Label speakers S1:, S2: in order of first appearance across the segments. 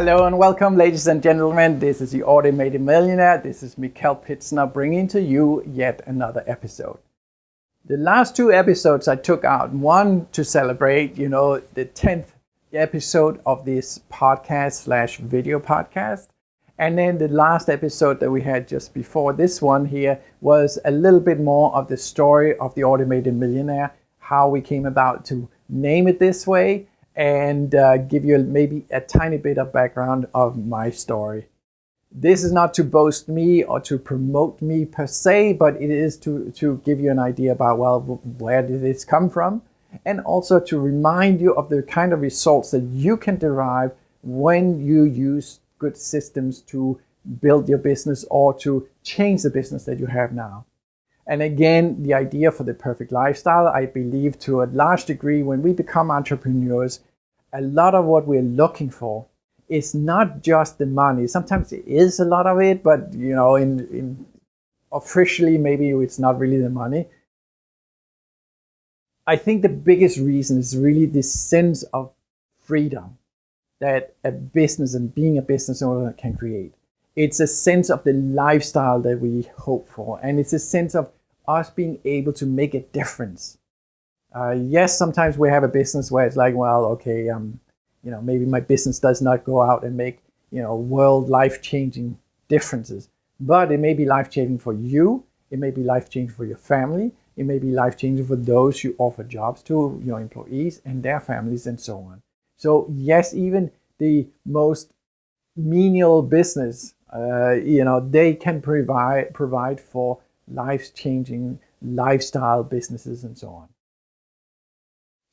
S1: Hello and welcome, ladies and gentlemen. This is the Automated Millionaire. This is Mikkel Pitzner bringing to you yet another episode. The last two episodes I took out, one to celebrate, the 10th episode of this podcast/video podcast. And then the last episode that we had just before this one here was a little bit more of the story of the Automated Millionaire, how we came about to name it this way, and give you maybe a tiny bit of background of my story. This is not to boast me or to promote me per se, but it is to give you an idea about, where did this come from? And also to remind you of the kind of results that you can derive when you use good systems to build your business or to change the business that you have now. And again, the idea for the perfect lifestyle, I believe to a large degree, when we become entrepreneurs, a lot of what we're looking for is not just the money. Sometimes it is a lot of it, but in officially, maybe it's not really the money. I think the biggest reason is really this sense of freedom that a business and being a business owner can create. It's a sense of the lifestyle that we hope for, and it's a sense of us being able to make a difference. Yes, sometimes we have a business where it's like, maybe my business does not go out and make, world life-changing differences, but it may be life-changing for you. It may be life-changing for your family. It may be life-changing for those you offer jobs to, your employees and their families and so on. So yes, even the most menial business, they can provide for life-changing lifestyle businesses and so on.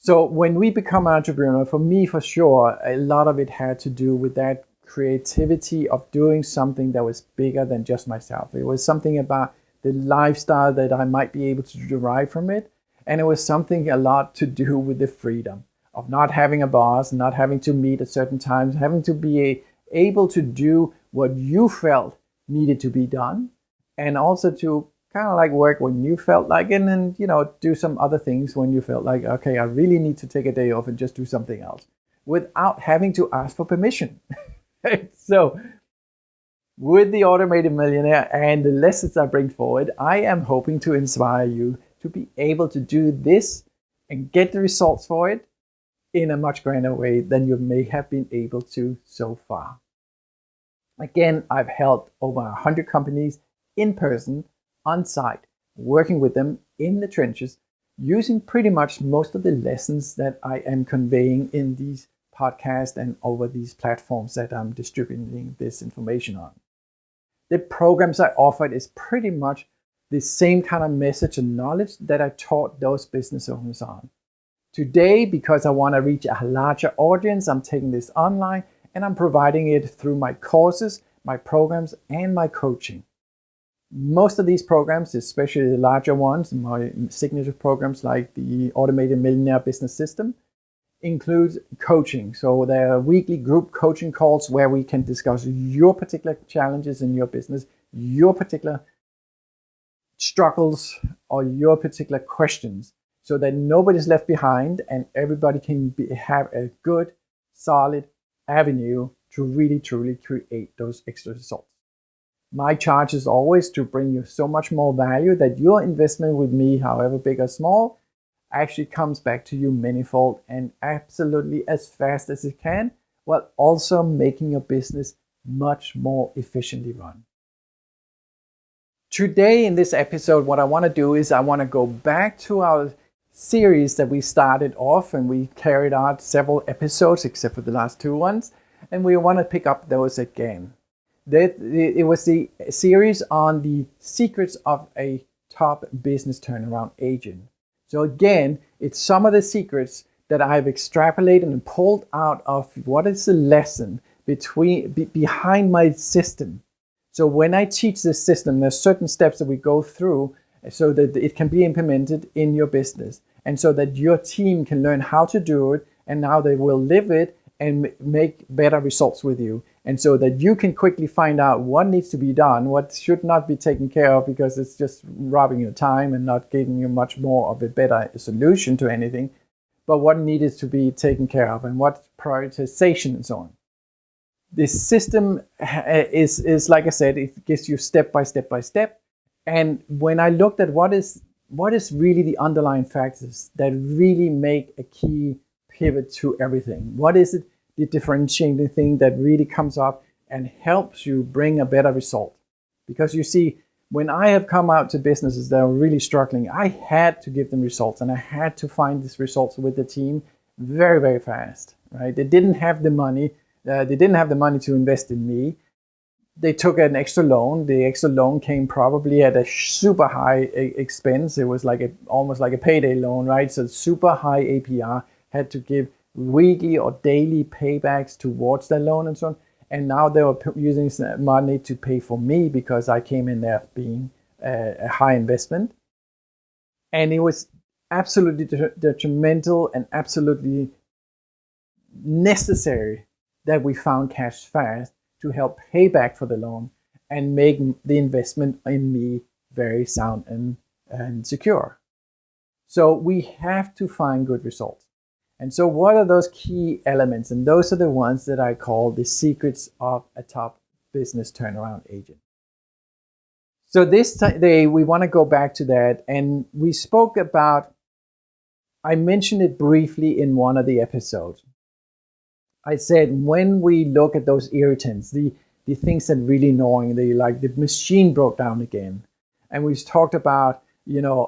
S1: So when we become an entrepreneur, for me, for sure, a lot of it had to do with that creativity of doing something that was bigger than just myself. It was something about the lifestyle that I might be able to derive from it. And it was something a lot to do with the freedom of not having a boss, not having to meet at certain times, having to be able to do what you felt needed to be done, and also to kind of like work when you felt like it, and do some other things when you felt like, okay, I really need to take a day off and just do something else without having to ask for permission. So with the Automated Millionaire and the lessons I bring forward, I am hoping to inspire you to be able to do this and get the results for it in a much grander way than you may have been able to so far. Again, I've helped over 100 companies in person, on site, working with them in the trenches, using pretty much most of the lessons that I am conveying in these podcasts and over these platforms that I'm distributing this information on. The programs I offered is pretty much the same kind of message and knowledge that I taught those business owners on. Today, because I want to reach a larger audience, I'm taking this online and I'm providing it through my courses, my programs, and my coaching. Most of these programs, especially the larger ones, my signature programs like the Automated Millionaire Business System, include coaching. So there are weekly group coaching calls where we can discuss your particular challenges in your business, your particular struggles, or your particular questions, so that nobody's left behind and everybody can have a good, solid avenue to really, truly create those extra results. My charge is always to bring you so much more value that your investment with me, however big or small, actually comes back to you manifold and absolutely as fast as it can, while also making your business much more efficiently run. Today in this episode, what I want to do is I want to go back to our series that we started off, and we carried out several episodes except for the last two ones, and we want to pick up those again. It was the series on the secrets of a top business turnaround agent. So again, it's some of the secrets that I've extrapolated and pulled out of what is the lesson behind my system. So when I teach this system, there's certain steps that we go through so that it can be implemented in your business, and so that your team can learn how to do it, and now they will live it and make better results with you. And so that you can quickly find out what needs to be done, what should not be taken care of because it's just robbing your time and not giving you much more of a better solution to anything, but what needed to be taken care of and what prioritization and so on. This system is like I said, it gives you step by step by step. And when I looked at what is really the underlying factors that really make a key pivot to everything, what is it, the differentiating thing that really comes up and helps you bring a better result? Because you see, when I have come out to businesses that are really struggling, I had to give them results, and I had to find these results with the team very, very fast. Right? They didn't have the money. They didn't have the money to invest in me. They took an extra loan. The extra loan came probably at a super high expense. It was like almost like a payday loan, right? So super high APR, had to give weekly or daily paybacks towards the loan and so on. And now they were using money to pay for me because I came in there being a high investment. And it was absolutely detrimental and absolutely necessary that we found cash fast to help pay back for the loan and make the investment in me very sound and secure. So we have to find good results. And so what are those key elements? And those are the ones that I call the secrets of a top business turnaround agent. So this day we want to go back to that, and we spoke about, I mentioned it briefly in one of the episodes. I said when we look at those irritants, the things that are really annoying, like the machine broke down again, and we talked about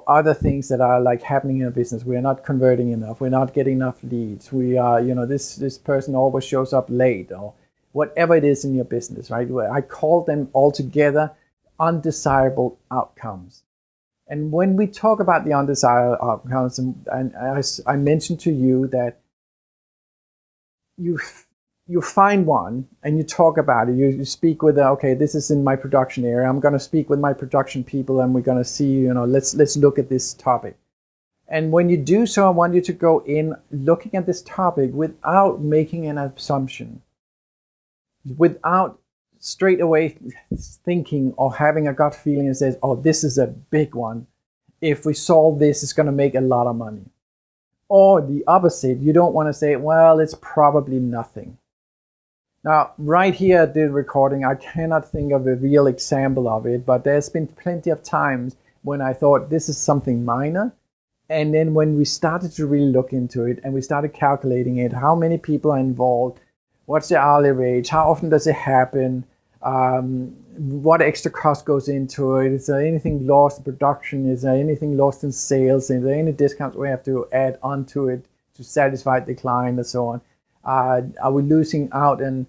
S1: other things that are like happening in a business. We are not converting enough. We're not getting enough leads. We are, this person always shows up late, or whatever it is in your business, right? I call them all together undesirable outcomes. And when we talk about the undesirable outcomes, and I mentioned to you that you find one and you talk about it. You speak with, okay, this is in my production area. I'm going to speak with my production people, and we're going to see, let's look at this topic. And when you do so, I want you to go in looking at this topic without making an assumption, without straight away thinking or having a gut feeling that says, oh, this is a big one. If we solve this, it's going to make a lot of money. Or the opposite, you don't want to say, well, it's probably nothing. Now, right here at the recording, I cannot think of a real example of it, but there's been plenty of times when I thought this is something minor. And then when we started to really look into it and we started calculating it, how many people are involved, what's the hourly rate, how often does it happen, what extra cost goes into it, is there anything lost in production, is there anything lost in sales, is there any discounts we have to add onto it to satisfy the client and so on. Are we losing out on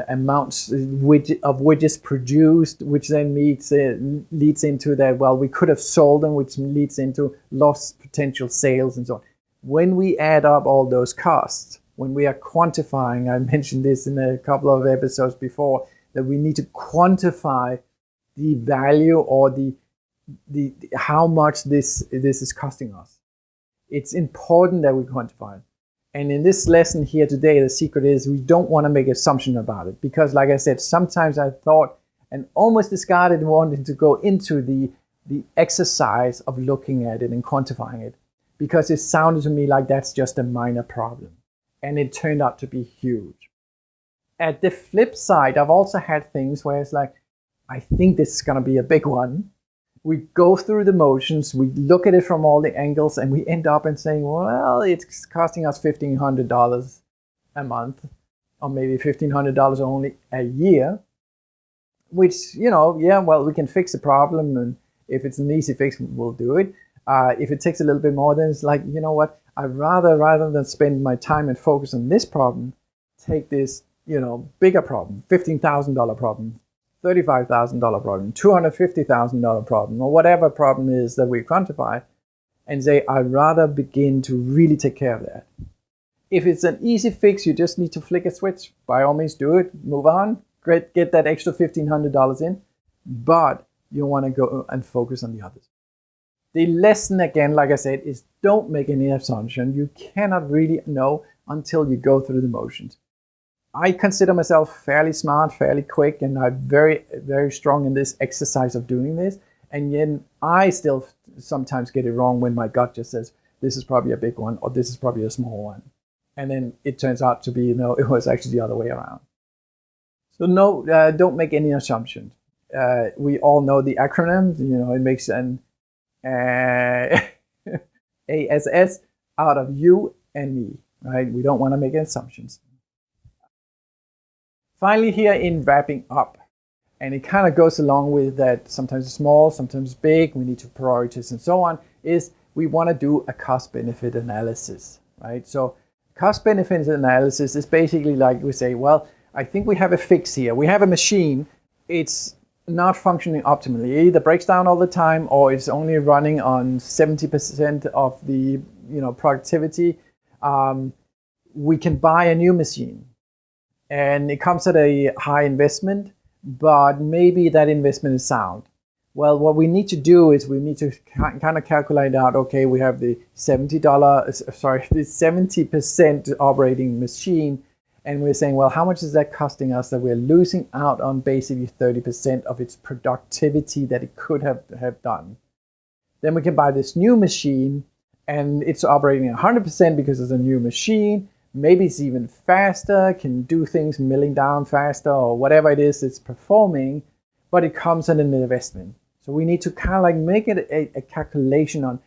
S1: amounts of widgets produced, which then leads into that, well, we could have sold them, which leads into lost potential sales and so on. When we add up all those costs, when we are quantifying, I mentioned this in a couple of episodes before, that we need to quantify the value or the how much this is costing us. It's important that we quantify it. And in this lesson here today, the secret is we don't want to make an assumption about it, because like I said, sometimes I thought and almost discarded wanting to go into the exercise of looking at it and quantifying it, because it sounded to me like that's just a minor problem. And it turned out to be huge. At the flip side, I've also had things where it's like, I think this is going to be a big one. We go through the motions, we look at it from all the angles, and we end up in saying, well, it's costing us $1,500 a month, or maybe $1,500 only a year, which, well, we can fix the problem, and if it's an easy fix, we'll do it. If it takes a little bit more, then it's like, you know what, I'd rather than spend my time and focus on this problem, take this, bigger problem, $15,000 problem, $35,000 problem, $250,000 problem, or whatever problem is that we quantify, and say, I'd rather begin to really take care of that. If it's an easy fix, you just need to flick a switch, by all means do it, move on, get that extra $1,500 in, but you want to go and focus on the others. The lesson, again, like I said, is don't make any assumption. You cannot really know until you go through the motions. I consider myself fairly smart, fairly quick, and I'm very, very strong in this exercise of doing this. And yet I still sometimes get it wrong when my gut just says, this is probably a big one, or this is probably a small one. And then it turns out to be, it was actually the other way around. So no, don't make any assumptions. We all know the acronym. It makes an ASS out of you and me, right? We don't want to make assumptions. Finally, here in wrapping up, and it kind of goes along with that, sometimes small, sometimes big, we need to prioritize and so on, is we want to do a cost-benefit analysis, right? So cost-benefit analysis is basically like we say, well, I think we have a fix here. We have a machine, it's not functioning optimally. It either breaks down all the time or it's only running on 70% of the productivity. We can buy a new machine. And it comes at a high investment, but maybe that investment is sound. Well, what we need to do is we need to kind of calculate out, okay, we have the the 70% operating machine, and we're saying, well, how much is that costing us that we're losing out on basically 30% of its productivity that it could have done. Then we can buy this new machine, and it's operating 100% because it's a new machine. Maybe it's even faster, can do things milling down faster or whatever it is it's performing, but it comes at an investment. So we need to kind of like make it a calculation on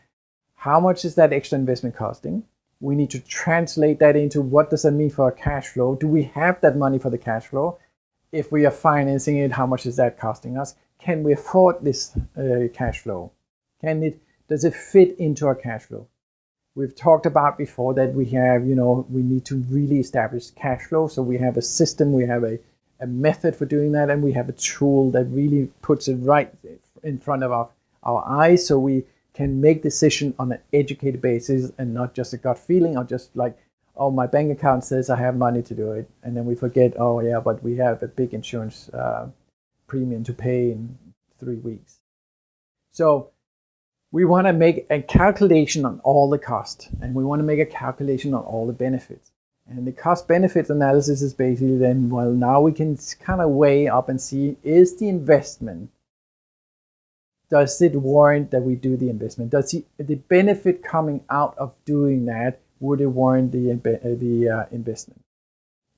S1: how much is that extra investment costing. We need to translate that into what does that mean for our cash flow. Do we have that money for the cash flow? If we are financing it, how much is that costing us? Can we afford this cash flow? Does it fit into our cash flow? We've talked about before that we have, we need to really establish cash flow. So we have a system, we have a method for doing that, and we have a tool that really puts it right in front of our eyes so we can make decisions on an educated basis and not just a gut feeling or just like, oh, my bank account says I have money to do it. And then we forget, oh yeah, but we have a big insurance premium to pay in 3 weeks. So we want to make a calculation on all the cost, and we want to make a calculation on all the benefits. And the cost-benefit analysis is basically then, well, now we can kind of weigh up and see, is the investment, does it warrant that we do the investment? Does the benefit coming out of doing that, would it warrant the investment?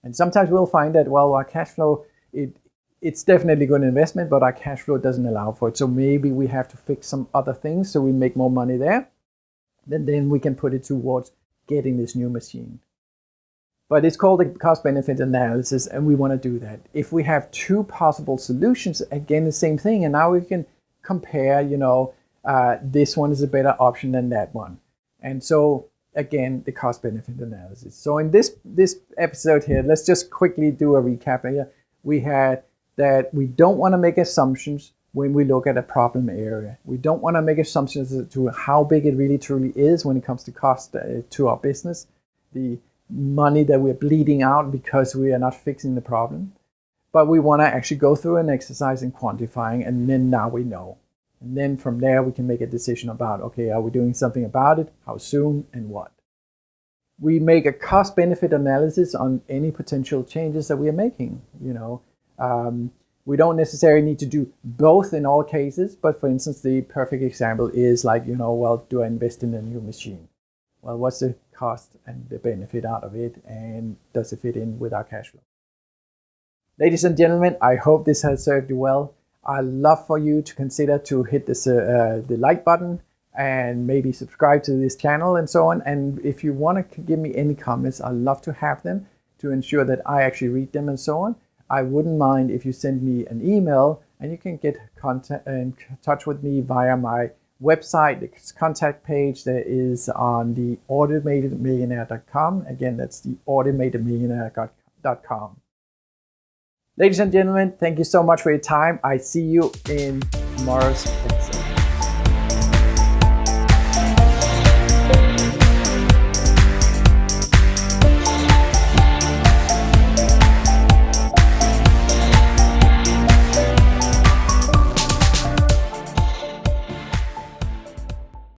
S1: And sometimes we'll find that, well, our cash flow, it's definitely a good investment, but our cash flow doesn't allow for it. So maybe we have to fix some other things so we make more money there. Then we can put it towards getting this new machine. But it's called a cost-benefit analysis, and we want to do that. If we have two possible solutions, again, the same thing, and now we can compare, this one is a better option than that one. And so, again, the cost-benefit analysis. So in this episode here, let's just quickly do a recap here. We had that we don't want to make assumptions when we look at a problem area. We don't want to make assumptions as to how big it really truly is when it comes to cost to our business, the money that we're bleeding out because we are not fixing the problem. But we want to actually go through an exercise in quantifying, and then now we know. And then from there, we can make a decision about, okay, are we doing something about it? How soon and what? We make a cost-benefit analysis on any potential changes that we are making, We don't necessarily need to do both in all cases, but for instance, the perfect example is like, well, do I invest in a new machine? Well, what's the cost and the benefit out of it, and does it fit in with our cash flow? Ladies and gentlemen, I hope this has served you well. I'd love for you to consider to hit this the like button and maybe subscribe to this channel and so on. And if you want to give me any comments, I'd love to have them to ensure that I actually read them and so on. I wouldn't mind if you send me an email, and you can get in touch with me via my website. The contact page that is on the automatedmillionaire.com. Again, that's the automatedmillionaire.com. Ladies and gentlemen, thank you so much for your time. I see you in tomorrow's episode.